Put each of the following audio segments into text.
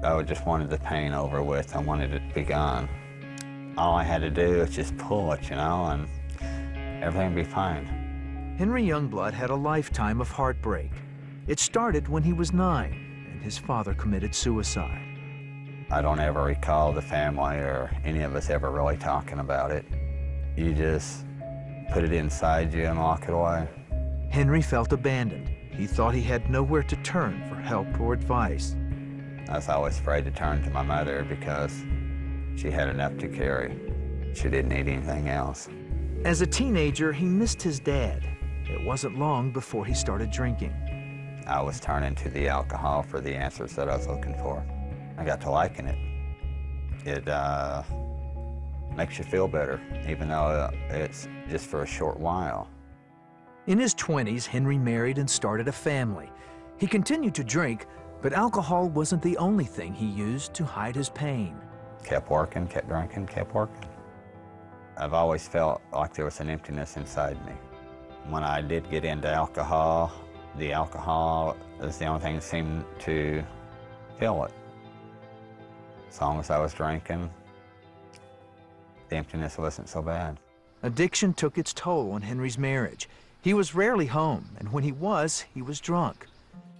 I just wanted the pain over with. I wanted it to be gone. All I had to do was just pull it, and everything would be fine. Henry Youngblood had a lifetime of heartbreak. It started when he was 9, and his father committed suicide. I don't ever recall the family or any of us ever really talking about it. You just put it inside you and lock it away. Henry felt abandoned. He thought he had nowhere to turn for help or advice. I was always afraid to turn to my mother because she had enough to carry. She didn't need anything else. As a teenager, he missed his dad. It wasn't long before he started drinking. I was turning to the alcohol for the answers that I was looking for. I got to liking it. It makes you feel better, even though it's just for a short while. In his 20s, Henry married and started a family. He continued to drink, but alcohol wasn't the only thing he used to hide his pain. Kept working, kept drinking, kept working. I've always felt like there was an emptiness inside me. When I did get into alcohol, the alcohol is the only thing that seemed to fill it. As long as I was drinking, the emptiness wasn't so bad. Addiction took its toll on Henry's marriage. He was rarely home, and when he was drunk.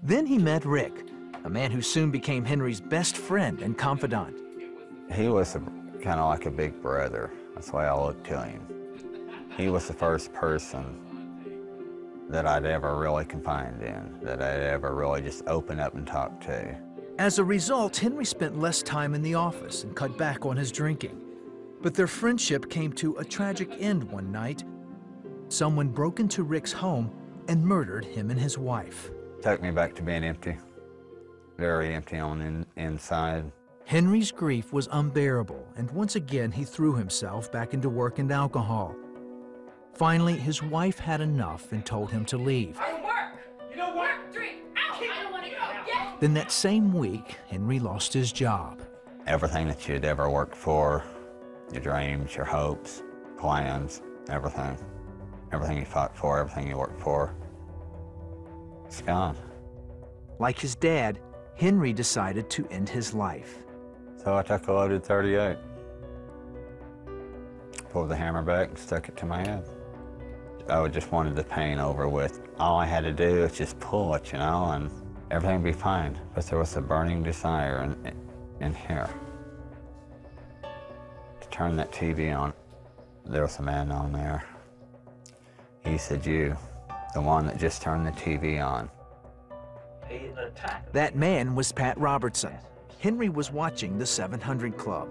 Then he met Rick, a man who soon became Henry's best friend and confidant. He was kind of like a big brother. That's the way I looked to him. He was the first person that I'd ever really confided in, that I'd ever really just open up and talk to. As a result, Henry spent less time in the office and cut back on his drinking. But their friendship came to a tragic end one night. Someone broke into Rick's home and murdered him and his wife. Took me back to being empty, very empty on the inside. Henry's grief was unbearable, and once again he threw himself back into work and alcohol. Finally, his wife had enough and told him to leave. I work! You don't work, drink! Out! I don't want to go! Get! Then that same week, Henry lost his job. Everything that you'd ever worked for, your dreams, your hopes, plans, everything. Everything you fought for, everything you worked for, it's gone. Like his dad, Henry decided to end his life. So I took a loaded .38, pulled the hammer back and stuck it to my head. I just wanted the pain over with. All I had to do was just pull it, and everything would be fine. But there was a burning desire in here to turn that TV on. There was a man on there. He said, "You, the one that just turned the TV on." That man was Pat Robertson. Henry was watching the 700 Club.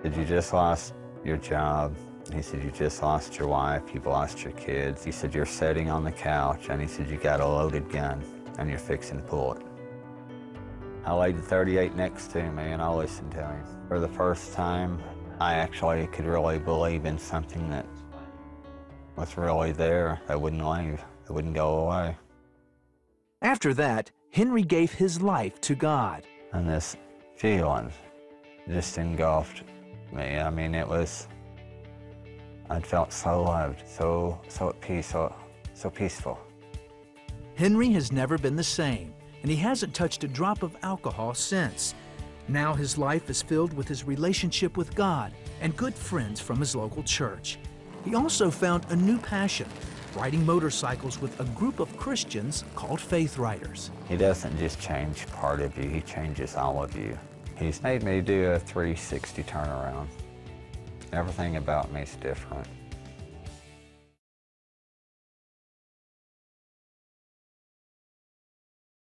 Said, "You just lost your job." He said, "You just lost your wife, you've lost your kids." He said, "You're sitting on the couch," and he said, "You got a loaded gun, and you're fixing to pull it." I laid the .38 next to me, and I listened to him. For the first time, I actually could really believe in something that was really there, that wouldn't leave, that wouldn't go away. After that, Henry gave his life to God. And this feeling just engulfed me. I mean, I'd felt so loved, so at peace, so peaceful. Henry has never been the same, and he hasn't touched a drop of alcohol since. Now his life is filled with his relationship with God and good friends from his local church. He also found a new passion, riding motorcycles with a group of Christians called Faith Riders. He doesn't just change part of you, he changes all of you. He's made me do a 360 turnaround. Everything about me is different.